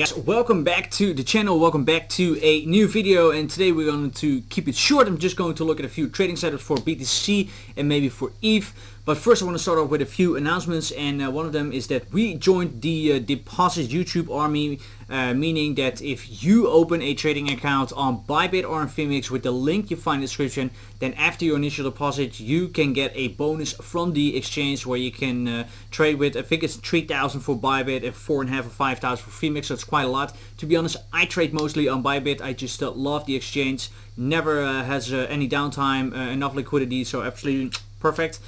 Guys, welcome back to the channel, welcome back to a new video, and today we're going to keep it short. I'm just going to look at a few trading setups for BTC and maybe for ETH. But first I want to start off with a few announcements, and one of them is that we joined the Deposit YouTube army, meaning that if you open a trading account on Bybit or on Phoenix with the link you find in the description, then after your initial deposit you can get a bonus from the exchange where you can trade with, I think it's 3,000 for Bybit and 4,500 or 5,000 for Phoenix, so it's quite a lot. To be honest, I trade mostly on Bybit. I just love the exchange, never has any downtime, enough liquidity, so absolutely perfect.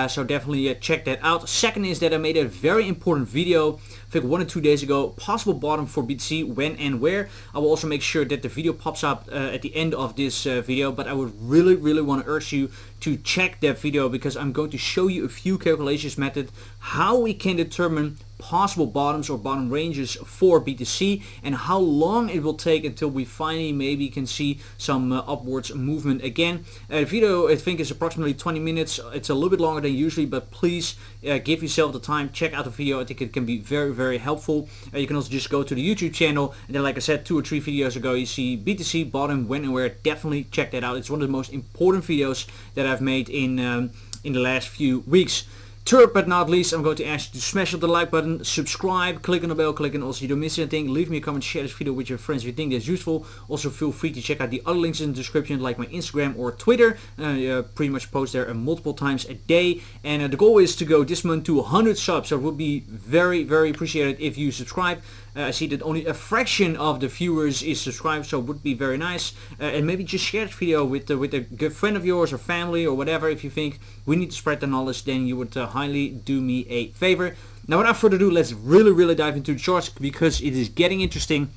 So definitely check that out. Second is that I made a very important video, I think 1 or 2 days ago, possible bottom for BTC, when and where. I will also make sure that the video pops up at the end of this video, but I would really want to urge you to check that video, because I'm going to show you a few calculations method how we can determine possible bottoms or bottom ranges for BTC and how long it will take until we finally maybe can see some upwards movement again. The video I think is approximately 20 minutes. It's a little bit longer than usually, but please give yourself the time, check out the video. I think it can be very helpful. You can also just go to the YouTube channel, and then like I said 2 or 3 videos ago you see BTC bottom, when and where. Definitely check that out. It's one of the most important videos that I've made in the last few weeks. Third but not least, I'm going to ask you to smash up the like button, subscribe, click on the bell, click on also you don't miss anything, leave me a comment, share this video with your friends if you think that's useful. Also feel free to check out the other links in the description, like my Instagram or Twitter. Pretty much post there multiple times a day, and the goal is to go this month to 100 subs, so it would be very appreciated if you subscribe. I see that only a fraction of the viewers is subscribed, so it would be very nice. And maybe just share this video with a good friend of yours or family or whatever. If you think we need to spread the knowledge, then you would highly do me a favor. Now without further ado, let's really dive into the charts, because it is getting interesting.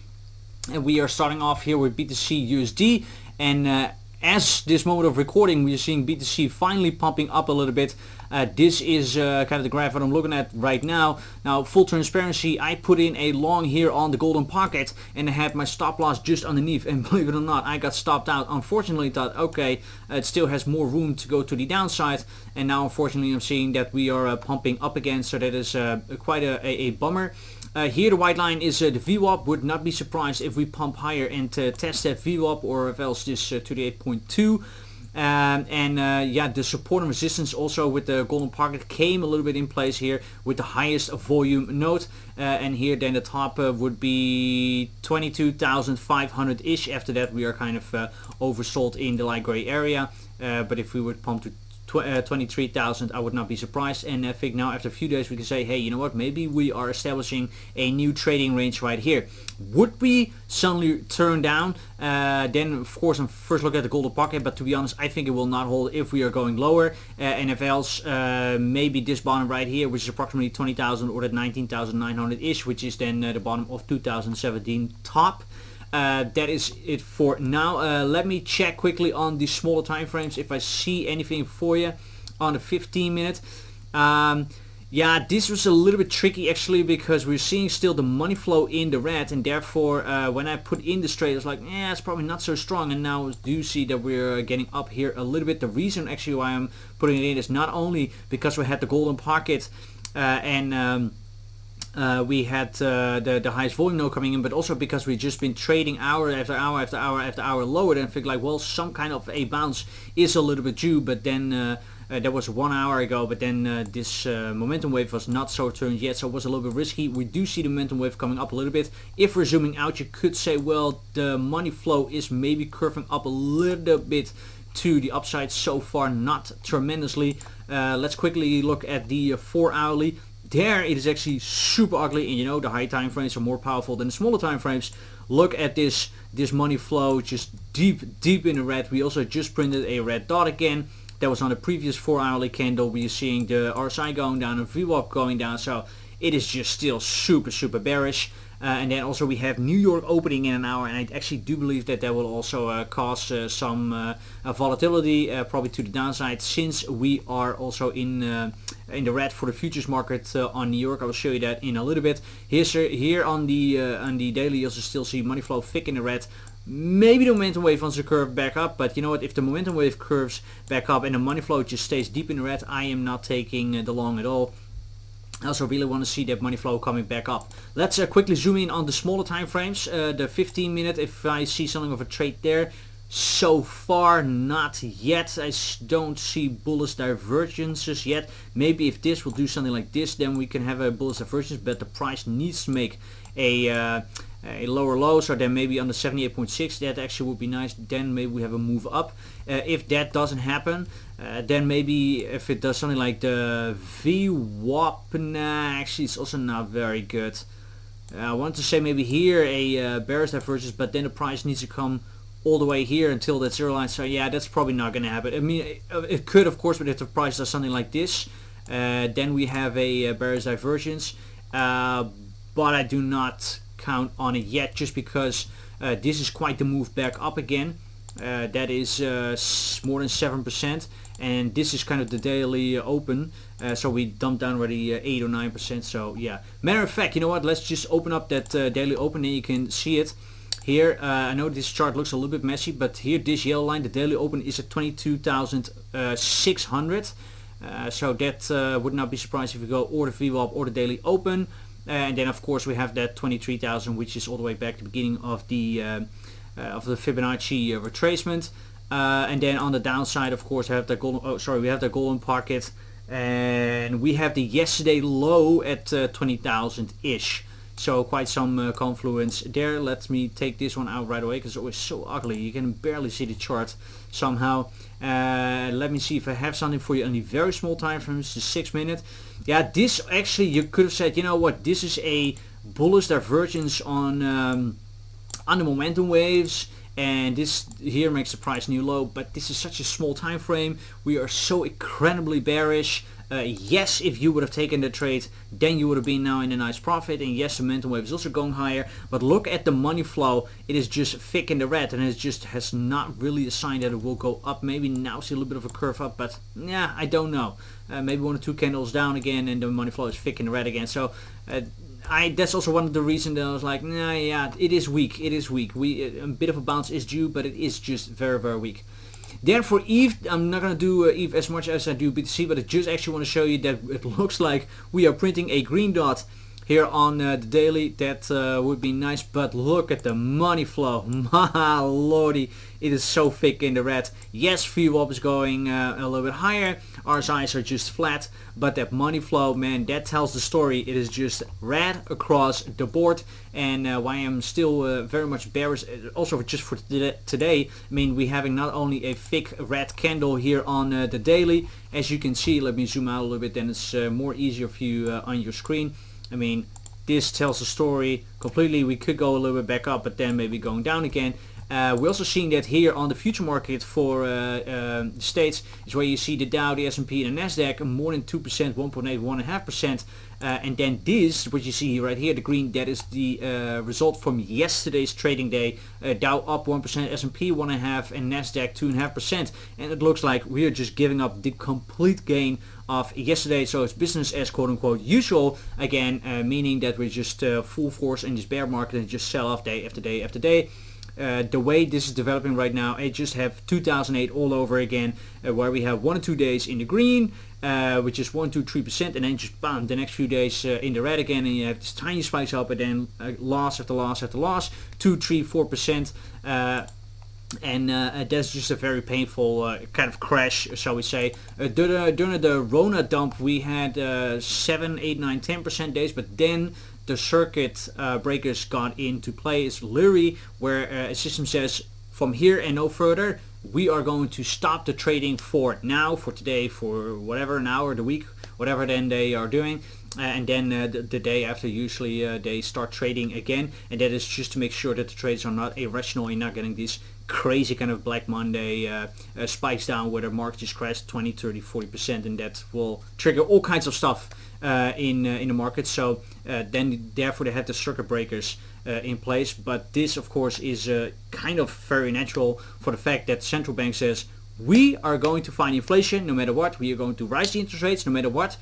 And we are starting off here with BTC USD, and as this moment of recording we are seeing BTC finally pumping up a little bit. This is kind of the graph that I'm looking at right now. Now full transparency, I put in a long here on the golden pocket, and I had my stop loss just underneath, and believe it or not I got stopped out. Unfortunately thought okay, it still has more room to go to the downside, and now unfortunately I'm seeing that we are pumping up again, so that is quite a bummer. Here the white line is the VWAP. Would not be surprised if we pump higher and test that VWAP, or if else this to the 8.2. Yeah, the support and resistance also with the golden pocket came a little bit in place here with the highest volume node, and here then the top would be 22,500 ish. After that we are kind of oversold in the light gray area, but if we would pump to 23,000 I would not be surprised. And I think now after a few days we can say, hey, you know what, maybe we are establishing a new trading range right here. Would we suddenly turn down, then of course I'm first look at the golden pocket, but to be honest I think it will not hold if we are going lower, and if else maybe this bottom right here, which is approximately 20,000 or that 19,900 ish, which is then the bottom of 2017 top. That is it for now. Let me check quickly on the smaller time frames if I see anything for you on the 15 minute. Yeah, this was a little bit tricky actually, because we're seeing still the money flow in the red, and therefore when I put in this trade I was like, yeah, it's probably not so strong, and now do see that we're getting up here a little bit. The reason actually why I'm putting it in is not only because we had the golden pocket and we had the highest volume node coming in, but also because we've just been trading hour after hour after hour after hour lower, then I think like, well, some kind of a bounce is a little bit due, but then that was 1 hour ago, but then this momentum wave was not so turned yet, so it was a little bit risky. We do see the momentum wave coming up a little bit. If we're zooming out, you could say, well, the money flow is maybe curving up a little bit to the upside so far, not tremendously. Let's quickly look at the 4 hourly. There it is actually super ugly, and you know the high time frames are more powerful than the smaller time frames. Look at this money flow just deep in the red. We also just printed a red dot again. That was on the previous 4 hourly candle. We are seeing the RSI going down and VWAP going down, so it is just still super bearish. And then also we have New York opening in an hour, and I actually do believe that will also cause some volatility, probably to the downside, since we are also in the red for the futures market on New York. I will show you that in a little bit. Here on the daily you also still see money flow thick in the red. Maybe the momentum wave wants to curve back up, but you know what, if the momentum wave curves back up and the money flow just stays deep in the red, I am not taking the long at all. I also really want to see that money flow coming back up. Let's quickly zoom in on the smaller time frames. The 15 minute, if I see something of a trade there. So far not yet. I don't see bullish divergences yet. Maybe if this will do something like this, then we can have a bullish divergence, but the price needs to make a lower low, so then maybe on the 78.6, that actually would be nice. Then maybe we have a move up. If that doesn't happen, then maybe if it does something like the VWAP, nah, actually it's also not very good. I want to say maybe here a bearish divergence, but then the price needs to come all the way here until that zero line. So yeah, that's probably not going to happen. I mean, it could, of course, but if the price does something like this, then we have a bearish divergence. But I do not count on it yet, just because this is quite the move back up again. That is more than 7%, and this is kind of the daily open, so we dumped down already 8 or 9%. So yeah, matter of fact, you know what, let's just open up that daily open and you can see it here. I know this chart looks a little bit messy, but here this yellow line, the daily open, is at 22,600. So that would not be surprised if we go or the VWAP or the daily open. And then of course we have that 23,000, which is all the way back to the beginning of the Fibonacci retracement. And then on the downside, of course, have the golden. Oh, sorry, we have the golden pocket, and we have the yesterday low at 20,000 ish. So quite some confluence there. Let me take this one out right away because it's always so ugly. You can barely see the chart somehow. Let me see if I have something for you on the very small time frames, the 6 minute. Yeah, this actually, you could have said, you know what, this is a bullish divergence on the momentum waves, and this here makes the price new low, but this is such a small time frame. We are so incredibly bearish. Yes, if you would have taken the trade, then you would have been now in a nice profit, and yes, the momentum wave is also going higher, but look at the money flow. It is just thick in the red, and it just has not really a sign that it will go up. Maybe now see a little bit of a curve up, but yeah, I don't know. Maybe 1 or 2 candles down again and the money flow is thick in the red again. So that's also one of the reasons that I was like, nah, yeah, it is weak. It is weak. A bit of a bounce is due, but it is just very, very weak. Then for ETH, I'm not going to do ETH as much as I do BTC, but I just actually want to show you that it looks like we are printing a green dot here on the daily. That would be nice, but look at the money flow. My lordy, it is so thick in the red. Yes, VWAP is going a little bit higher. RSIs are just flat, but that money flow, man, that tells the story. It is just red across the board, and why I'm still very much bearish, also just for today. I mean, we're having not only a thick red candle here on the daily, as you can see. Let me zoom out a little bit, then it's more easier for you on your screen. I mean, this tells the story completely. We could go a little bit back up, but then maybe going down again. We're also seeing that here on the future market for the States is where you see the Dow, the S&P, and the Nasdaq more than 2%, 1.8, 1.5%. And then this, what you see right here, the green, that is the result from yesterday's trading day. Dow up 1%, S&P 1.5%, and Nasdaq 2.5%. And it looks like we are just giving up the complete gain of yesterday. So it's business as quote-unquote usual again, meaning that we're just full force in this bear market and just sell off day after day after day. The way this is developing right now, I just have 2008 all over again, where we have 1 or 2 days in the green, which is 1, 2, 3%, and then just bam, the next few days in the red again, and you have this tiny spikes up, and then loss after loss after loss, 2, 3, 4%. And that's just a very painful kind of crash, shall we say. During the Rona dump, we had 7, 8, 9, 10% days, but then the circuit breakers got into play. It's literally where a system says, from here and no further, we are going to stop the trading for now, for today, for whatever, an hour, the week, whatever then they are doing. And then the day after, usually they start trading again, and that is just to make sure that the trades are not irrational and not getting these crazy kind of Black Monday spikes down where the market just crashed 20, 30, 40%, and that will trigger all kinds of stuff in the market. So then therefore they have the circuit breakers in place, but this of course is kind of very natural for the fact that central bank says, we are going to fight inflation no matter what. We are going to rise the interest rates no matter what.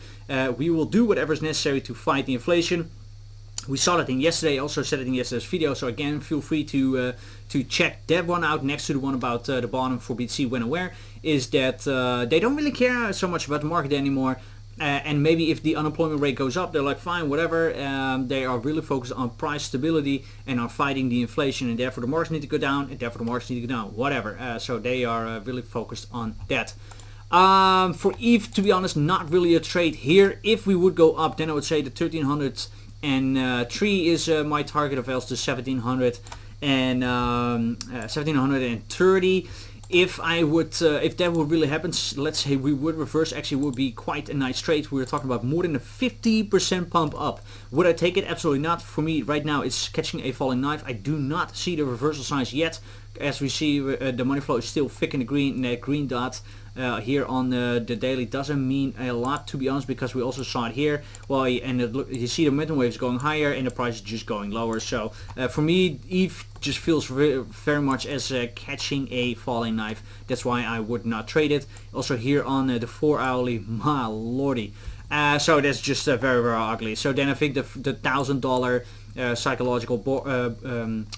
We will do whatever is necessary to fight the inflation. We saw that in yesterday, also said it in yesterday's video, so again, feel free to check that one out next to the one about the bottom for BTC when and where, is that they don't really care so much about the market anymore. and maybe if the unemployment rate goes up, they're like, fine, whatever. They are really focused on price stability and on fighting the inflation, and therefore the markets need to go down, and therefore the markets need to go down, whatever. So they are really focused on that. For ETH, to be honest, not really a trade here. If we would go up, then I would say the 1303 is my target, of else the 1700 and 1730. If that would really happen, let's say we would reverse, actually would be quite a nice trade. We were talking about more than a 50% pump up. Would I take it? Absolutely not. For me right now it's catching a falling knife. I do not see the reversal signs yet. As we see, the money flow is still thick in the green. That green dot here on the daily doesn't mean a lot, to be honest, because we also saw it here. Well, you see the momentum waves going higher and the price is just going lower. So for me, ETH just feels very much as catching a falling knife. That's why I would not trade it. Also here on the 4 hourly, my lordy. So that's just very, very ugly. So then I think the $1,000 psychological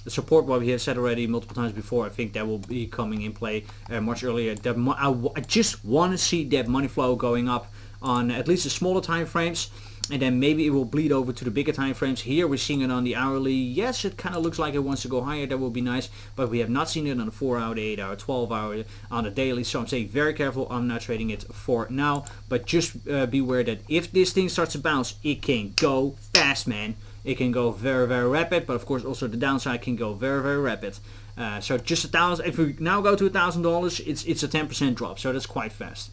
support, what we have said already multiple times before, I think that will be coming in play much earlier. I just want to see that money flow going up on at least the smaller time frames, and then maybe it will bleed over to the bigger time frames. Here we're seeing it on the hourly. Yes, it kind of looks like it wants to go higher. That will be nice, but we have not seen it on the 4 hour, 8 hour, 12 hour, on the daily. So I'm saying very careful. I'm not trading it for now, but just beware that if this thing starts to bounce, it can go fast, man. It can go very, very rapid, but of course also the downside can go very, very rapid. So just $1,000. If we now go to $1,000, it's a 10% drop. So that's quite fast.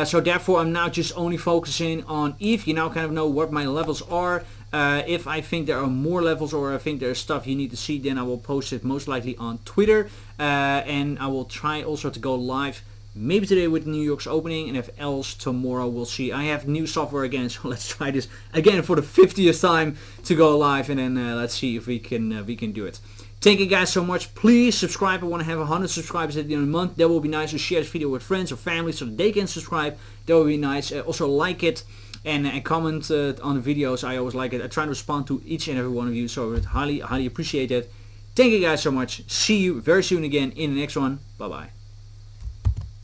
So therefore I'm now just only focusing on ETH. You now kind of know what my levels are. If I think there are more levels, or I think there's stuff you need to see, then I will post it most likely on Twitter. And I will try also to go live maybe today with New York's opening, and if else tomorrow, we'll see. I have new software again, so let's try this again for the 50th time to go live, and then let's see if we can do it. Thank you guys so much. Please subscribe. I want to have 100 subscribers at the end of the month. That will be nice. To share this video with friends or family so that they can subscribe. That will be nice. Also like it and comment on the videos. I always like it. I try to respond to each and every one of you, so I would highly appreciate it. Thank you guys so much. See you very soon again in the next one. Bye bye.